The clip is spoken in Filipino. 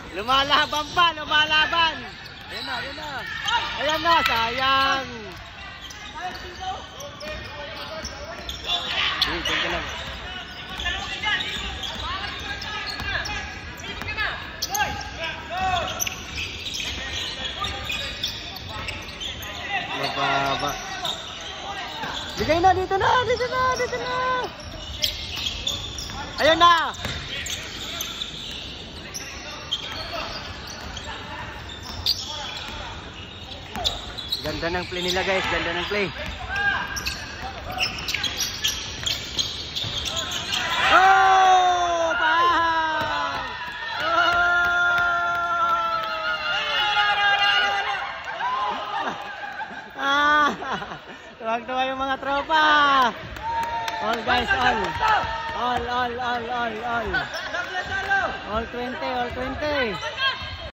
Lumalaban pa, lumalaban. Ayan na, ayan na. Ayan na, sayang. Sige, lang. Mababa. Bigay na, dito na, dito na, dito na. Ayun na. Ganda ng play nila guys, ganda ng play. Oh! Pahang! Oh! Ah! Tuwag-tuwa yung mga tropa. All guys, all. All. All 20, all 20.